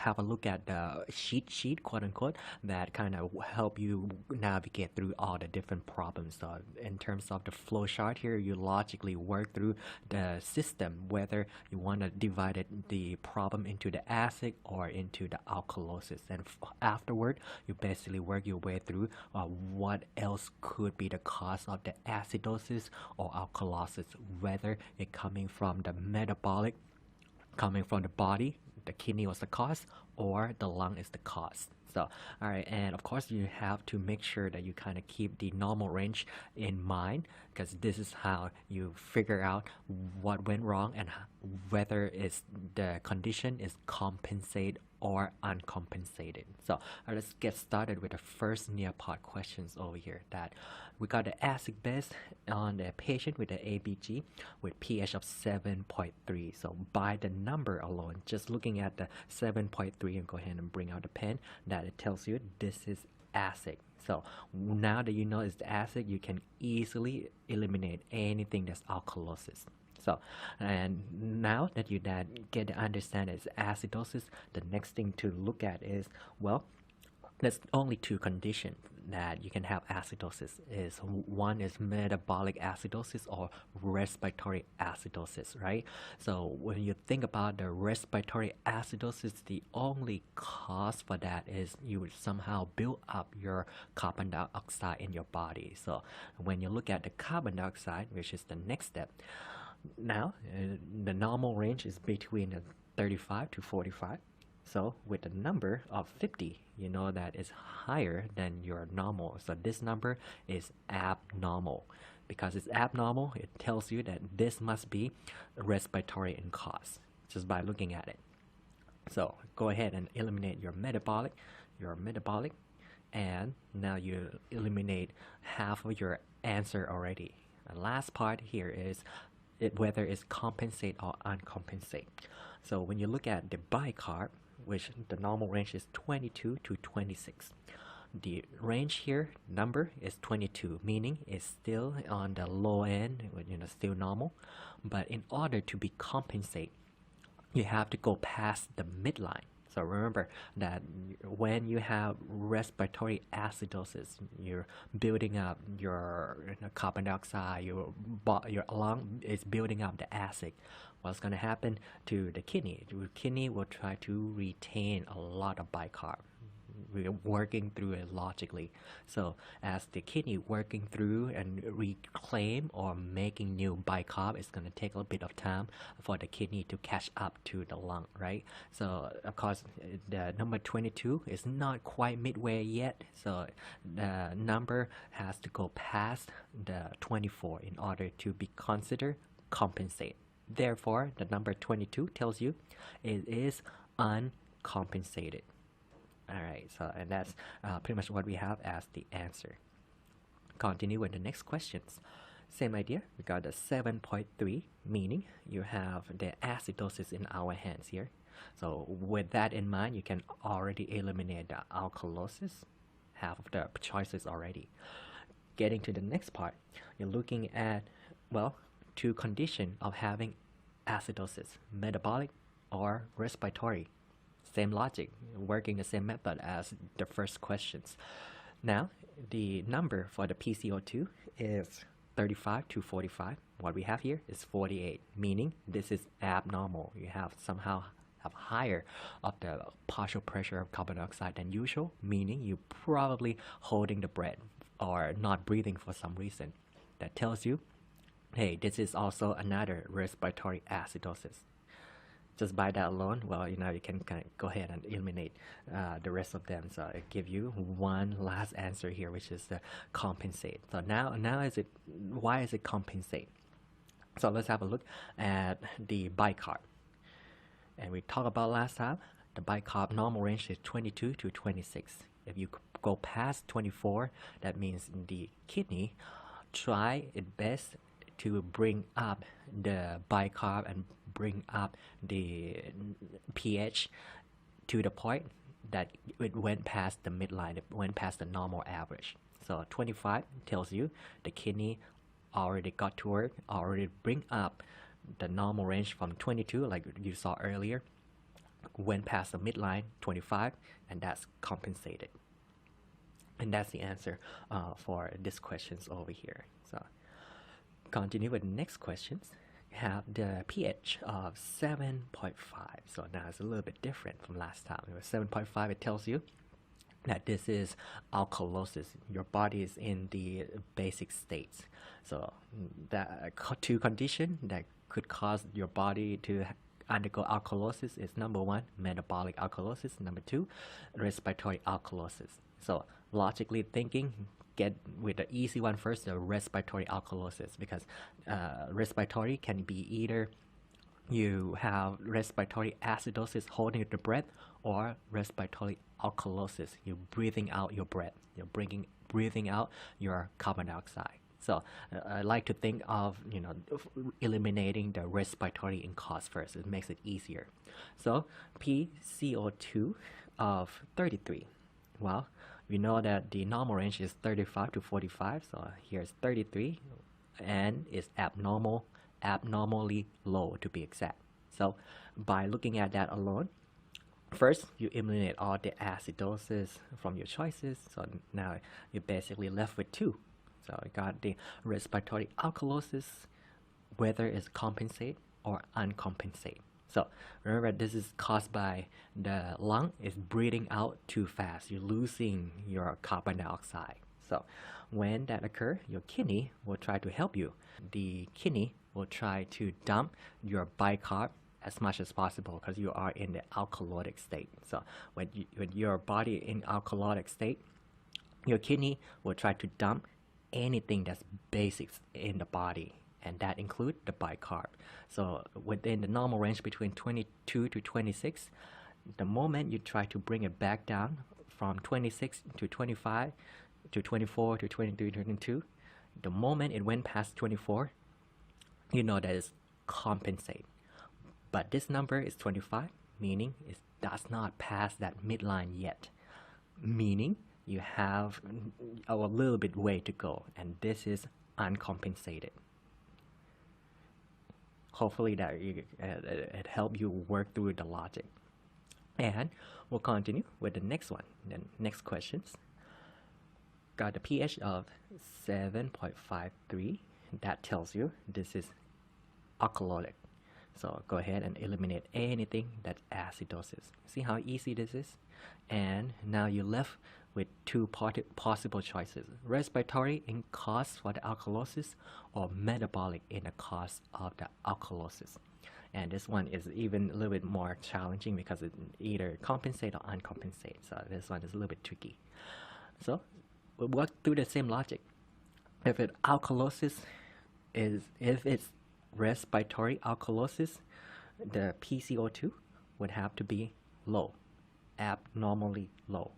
have a look at the cheat sheet, quote unquote, that kind of help you navigate through all the different problems. So in terms of the flow chart here, you logically work through the system, whether you want to divide the problem into the acid or into the alkalosis. And afterward, you basically work your way through what else could be the cause of the acidosis or alkalosis, whether it coming from the metabolic, coming from the body, the kidney was the cause, or the lung is the cause. So, all right, and of course, you have to make sure that you kind of keep the normal range in mind, because this is how you figure out what went wrong and whether it's the condition is compensated or uncompensated. So, let's get started with the first near part questions over here. That we got the acid base on the patient with the ABG with pH of 7.3. So by the number alone, just looking at the 7.3, and go ahead and bring out the pen, that it tells you this is acid. So now that you know it's the acid, you can easily eliminate anything that's alkalosis. So, and now that you get to understand it's acidosis, the next thing to look at is, well, there's only two conditions that you can have acidosis. Is one is metabolic acidosis or respiratory acidosis, right? So when you think about the respiratory acidosis, the only cause for that is you would somehow build up your carbon dioxide in your body. So when you look at the carbon dioxide, which is the next step, now the normal range is between 35 to 45. So with a number of 50, you know that is higher than your normal. So this number is abnormal. Because it's abnormal, it tells you that this must be respiratory in cause, just by looking at it. So go ahead and eliminate your metabolic, and now you eliminate half of your answer already. The last part here is whether it's compensate or uncompensate. So when you look at the bicarb, which the normal range is 22 to 26. The range here, number is 22, meaning it's still on the low end, still normal. But in order to be compensate, you have to go past the midline. So remember that when you have respiratory acidosis, you're building up your carbon dioxide, your lung is building up the acid. What's going to happen to the kidney? The kidney will try to retain a lot of bicarb. We're working through it logically. So as the kidney working through and reclaim or making new bicarb, it's going to take a little bit of time for the kidney to catch up to the lung, right? So of course the number 22 is not quite midway yet, so the number has to go past the 24 in order to be considered compensate. Therefore, the number 22 tells you it is uncompensated. Alright, so and that's pretty much what we have as the answer. Continue with the next questions. Same idea, we got the 7.3, meaning you have the acidosis in our hands here. So with that in mind, you can already eliminate the alkalosis, half of the choices already. Getting to the next part, you're looking at, well, two conditions of having acidosis, metabolic or respiratory. Same logic, working the same method as the first questions. Now, the number for the PCO2 is 35 to 45. What we have here is 48, meaning this is abnormal. You have somehow have higher of the partial pressure of carbon dioxide than usual, meaning you probably holding the breath or not breathing for some reason. That tells you, hey, this is also another respiratory acidosis. Just by that alone, well, you can kind of go ahead and eliminate the rest of them. So I give you one last answer here, which is the compensate. So now why is it compensate? So let's have a look at the bicarb. And we talked about last time, the bicarb normal range is 22 to 26. If you go past 24, that means the kidney try its best to bring up the bicarb and bring up the pH to the point that it went past the midline, it went past the normal average. So 25 tells you the kidney already got to work, already bring up the normal range from 22 like you saw earlier. went past the midline 25, and that's compensated. And that's the answer for this questions over here. So continue with the next questions. Have the pH of 7.5. So now it's a little bit different from last time. It was 7.5. It tells you that this is alkalosis. Your body is in the basic states. So the two conditions that could cause your body to undergo alkalosis is number one, metabolic alkalosis, number two, respiratory alkalosis. So logically thinking, get with the easy one first, the respiratory alkalosis, because respiratory can be either you have respiratory acidosis, holding the breath, or respiratory alkalosis, you're breathing out your breath, you're breathing out your carbon dioxide. So I like to think of eliminating the respiratory in cause first. It makes it easier. So PCO2 of 33. Well, we know that the normal range is 35 to 45. So here's 33, and it's abnormally low to be exact. So by looking at that alone, first you eliminate all the acidosis from your choices. So now you're basically left with two. So I got the respiratory alkalosis, whether it's compensate or uncompensate. So remember, this is caused by the lung is breathing out too fast. You're losing your carbon dioxide. So when that occurs, your kidney will try to help you. The kidney will try to dump your bicarb as much as possible because you are in the alkalotic state. So when your body in alkalotic state, your kidney will try to dump anything that's basics in the body, and that includes the bicarb. So within the normal range between 22 to 26, the moment you try to bring it back down from 26 to 25 to 24 to 23 to 22, the moment it went past 24, you know that it's compensate. But this number is 25, meaning it does not pass that midline yet, meaning you have a little bit way to go, and this is uncompensated. Hopefully that it helped you work through the logic. And we'll continue with the next one. The next questions. Got a pH of 7.53. That tells you this is alkalotic. So go ahead and eliminate anything that's acidosis. See how easy this is? And now you're left with two possible choices: respiratory in cause for the alkalosis, or metabolic in the cause of the alkalosis. And this one is even a little bit more challenging because it either compensate or uncompensate. So this one is a little bit tricky. So we'll work through the same logic. If it's respiratory alkalosis, the PCO2 would have to be low, abnormally low.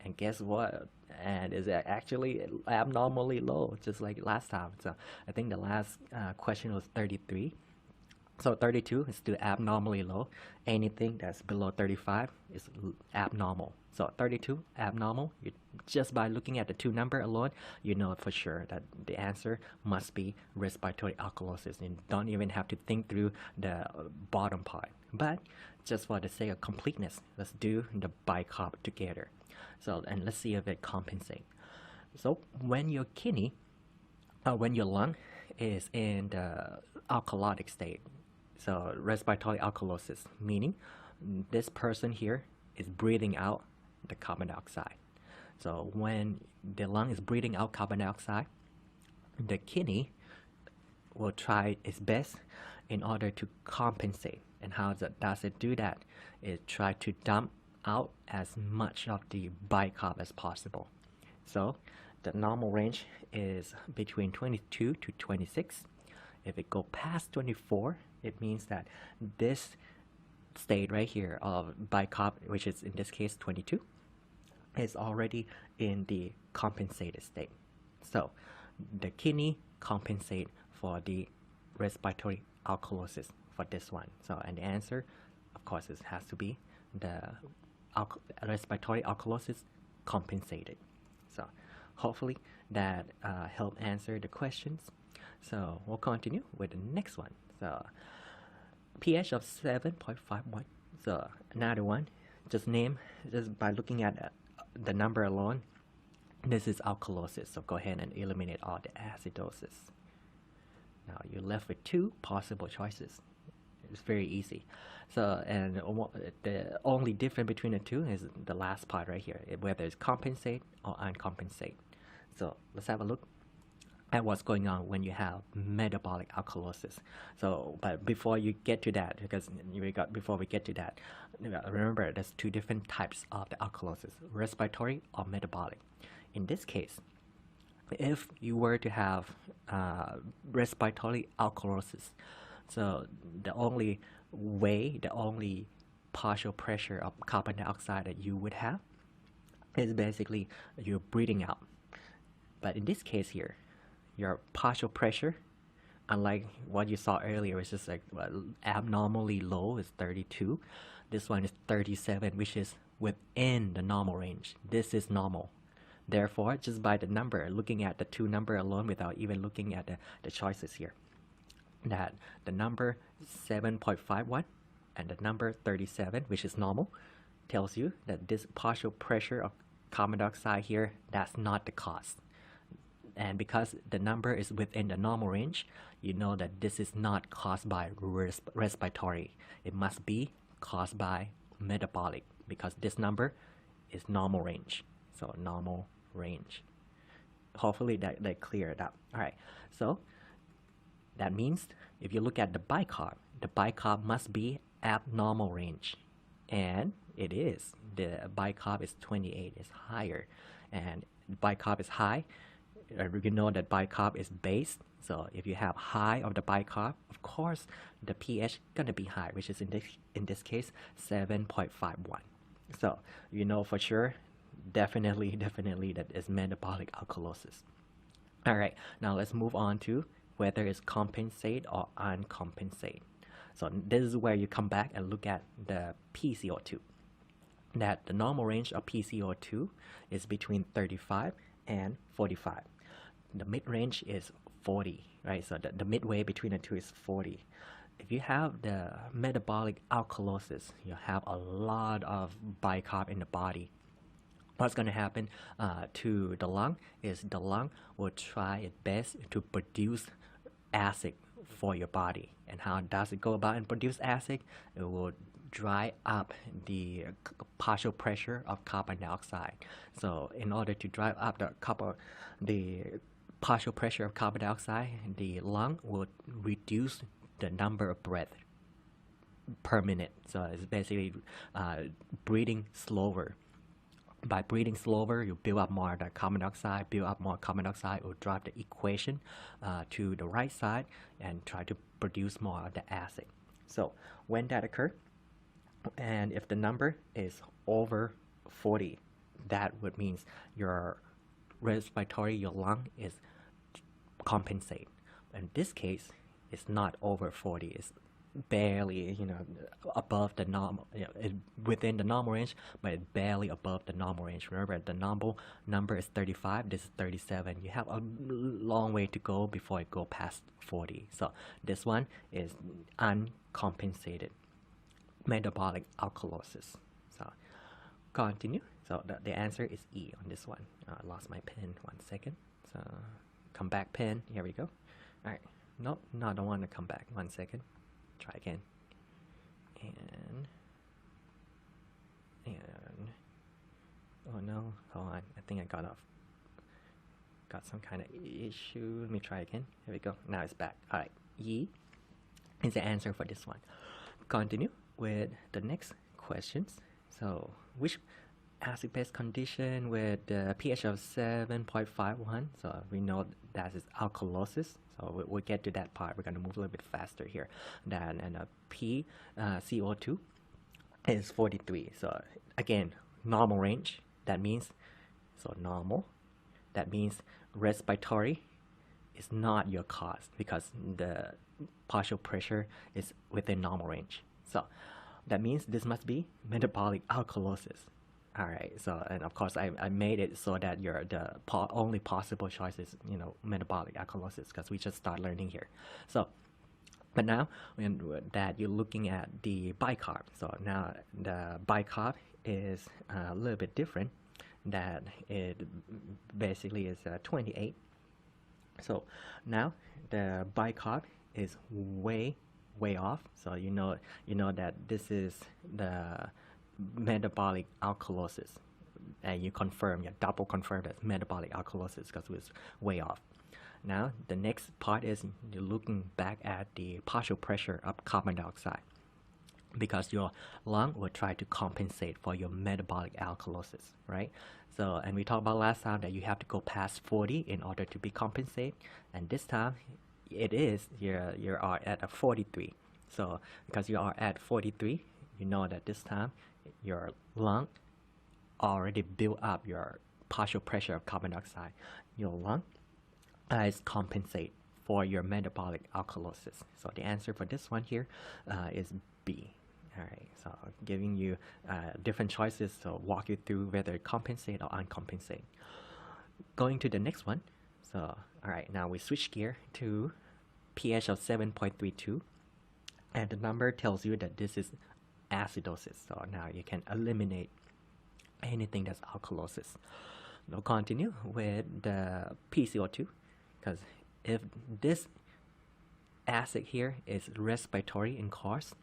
And guess what? And is actually abnormally low, just like last time. So I think the last question was 33. So 32 is still abnormally low. Anything that's below 35 is abnormal. So 32, abnormal. Just by looking at the two number alone, you know for sure that the answer must be respiratory alkalosis. You don't even have to think through the bottom part. But just for the sake of completeness, let's do the bicarb together. So, and let's see if it compensates. So when your kidney, when your lung is in the alkalotic state, so respiratory alkalosis, meaning this person here is breathing out the carbon dioxide. So when the lung is breathing out carbon dioxide, the kidney will try its best in order to compensate. And how does it do that? It tries to dump out as much of the bicarb as possible. So the normal range is between 22 to 26. If it go past 24, it means that this state right here of bicarb, which is in this case 22, is already in the compensated state. So the kidney compensate for the respiratory alkalosis for this one. So, and the answer, of course, it has to be the respiratory alkalosis compensated. So hopefully that helped answer the questions. So we'll continue with the next one. So pH of 7.51. So another one, just by looking at the number alone, this is alkalosis. So go ahead and eliminate all the acidosis. Now you're left with two possible choices. It's very easy. So, and the only difference between the two is the last part right here, whether it's compensate or uncompensate. So let's have a look at what's going on when you have metabolic alkalosis. So, but before you get to that, before we get to that, remember there's two different types of the alkalosis: respiratory or metabolic. In this case, if you were to have respiratory alkalosis, so the only partial pressure of carbon dioxide that you would have is basically you're breathing out. But in this case here, your partial pressure, unlike what you saw earlier, is just like abnormally low, is 32. This one is 37, which is within the normal range. This is normal. Therefore, just by the number, looking at the two number alone without even looking at the choices here, that the number 7.51 and the number 37, which is normal, tells you that this partial pressure of carbon dioxide here, that's not the cause. And because the number is within the normal range, you know that this is not caused by respiratory. It must be caused by metabolic, because this number is normal range. So normal range. Hopefully that cleared up. All right. So that means if you look at the bicarb must be abnormal range, and it is. The bicarb is 28, is higher, and bicarb is high. We know that bicarb is base, so if you have high of the bicarb, of course the pH gonna be high, which is in this case 7.51. So you know for sure, definitely that is metabolic alkalosis. All right, now let's move on to whether it's compensate or uncompensate. So this is where you come back and look at the PCO2. That the normal range of PCO2 is between 35 and 45. The mid-range is 40, right? So the midway between the two is 40. If you have the metabolic alkalosis, you have a lot of bicarb in the body. What's going to happen to the lung is the lung will try its best to produce acid for your body. And how does it go about and produce acid? It will dry up the partial pressure of carbon dioxide. So in order to drive up the partial pressure of carbon dioxide, the lung will reduce the number of breaths per minute. So it's basically breathing slower. By breathing slower, you build up more the carbon dioxide. Build up more carbon dioxide will drive the equation to the right side and try to produce more of the acid. So when that occurs, and if the number is over 40, that would mean your respiratory, your lung is compensate. In this case, it's not over 40. It's barely, above the normal, within the normal range, but it's barely above the normal range. Remember, the normal number is 35. This is 37. You have a long way to go before it go past 40. So this one is uncompensated metabolic alkalosis. So continue. So the answer is E on this one. I lost my pen. 1 second. So come back pen. Here we go. All right. Nope. No, I don't want to come back. 1 second. Try again. And oh no, hold on. I think I got some kind of issue. Let me try again. Here we go. Now it's back. All right. E is the answer for this one. Continue with the next questions. So which acid-base condition with the pH of 7.51, so we know that is alkalosis. So we'll get to that part. We're going to move a little bit faster here. Then and PCO2 is 43. So again, normal range. That means, so normal. That means respiratory is not your cause because the partial pressure is within normal range. So that means this must be metabolic alkalosis. All right. So, and of course, I made it so that the only possible choice is, metabolic alkalosis, because we just start learning here. So But now when that you're looking at the bicarb, so now the bicarb is a little bit different. That it basically is 28. So now the bicarb is way off. So you know that this is the metabolic alkalosis, and you double confirm that metabolic alkalosis because it was way off. Now the next part is you're looking back at the partial pressure of carbon dioxide, because your lung will try to compensate for your metabolic alkalosis, right? So, and we talked about last time that you have to go past 40 in order to be compensated, and this time it is you are at a 43. So because you are at 43, you know that this time your lung already built up your partial pressure of carbon dioxide. Your lung is compensate for your metabolic alkalosis. So the answer for this one here is B. All right, so giving you different choices to walk you through whether compensate or uncompensate. Going to the next one. So, all right, now we switch gear to pH of 7.32, and the number tells you that this is acidosis. So now you can eliminate anything that's alkalosis. Now continue with the PCO2, because if this acid here is respiratory in cause,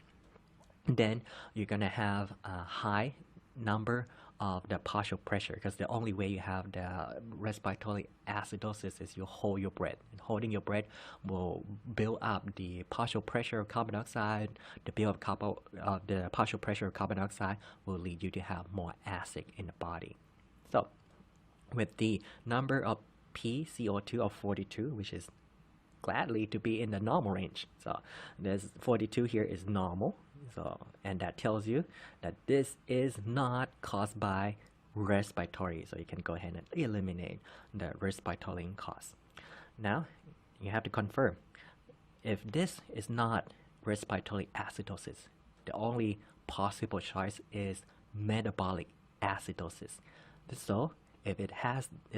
then you're gonna have a high number of the partial pressure, because the only way you have the respiratory acidosis is you hold your breath, and holding your breath will build up the partial pressure of carbon dioxide. The build of the partial pressure of carbon dioxide will lead you to have more acid in the body. So with the number of PCO2 of 42, which is gladly to be in the normal range, so this 42 here is normal. So, and that tells you that this is not caused by respiratory. So you can go ahead and eliminate the respiratory cause. Now you have to confirm if this is not respiratory acidosis. The only possible choice is metabolic acidosis. So if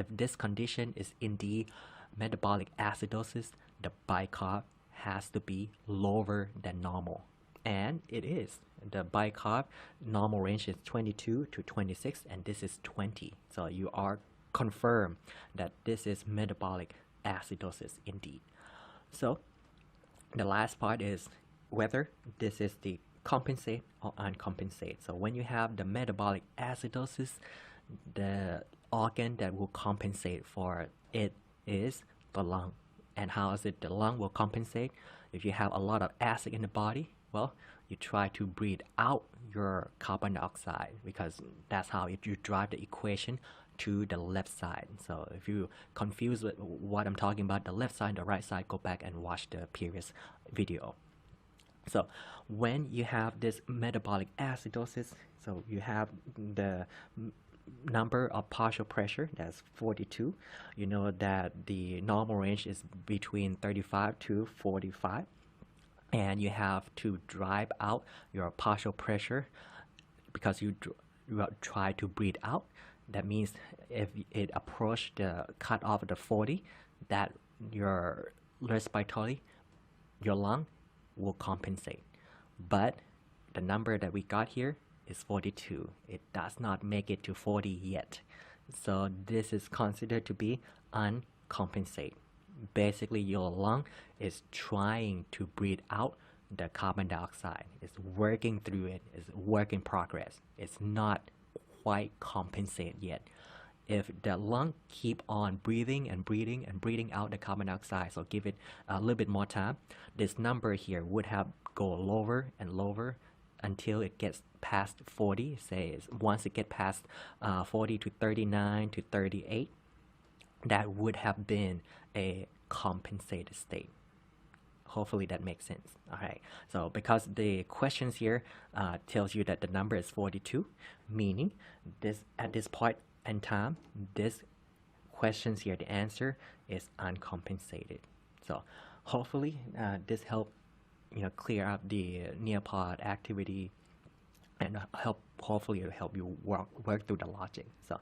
this condition is indeed metabolic acidosis, the bicarb has to be lower than normal. And it is. The bicarb normal range is 22 to 26, and this is 20. So you are confirmed that this is metabolic acidosis indeed. So the last part is whether this is the compensate or uncompensate. So when you have the metabolic acidosis, the organ that will compensate for it is the lung. And how is it the lung will compensate? If you have a lot of acid in the body, well, you try to breathe out your carbon dioxide, because that's how you drive the equation to the left side. So if you confuse with what I'm talking about, the left side and the right side, go back and watch the previous video. So when you have this metabolic acidosis, so you have the number of partial pressure, that's 42. You know that the normal range is between 35 to 45, and you have to drive out your partial pressure because you try to breathe out. That means if it approach the cutoff of the 40, that your respiratory, your lung will compensate. But the number that we got here is 42. It does not make it to 40 yet. So this is considered to be uncompensated. Basically, your lung is trying to breathe out the carbon dioxide. It's working through it. It's work in progress. It's not quite compensated yet. If the lung keep on breathing and breathing and breathing out the carbon dioxide, so give it a little bit more time, this number here would have go lower and lower until it gets past 40. Say once it gets past 40 to 39 to 38, that would have been a compensated state. Hopefully that makes sense. All right, so because the questions here tells you that the number is 42, meaning this at this point in time, this questions here, the answer is uncompensated. So hopefully this help clear up the nearpod activity, and hopefully it'll help you work through the logic. So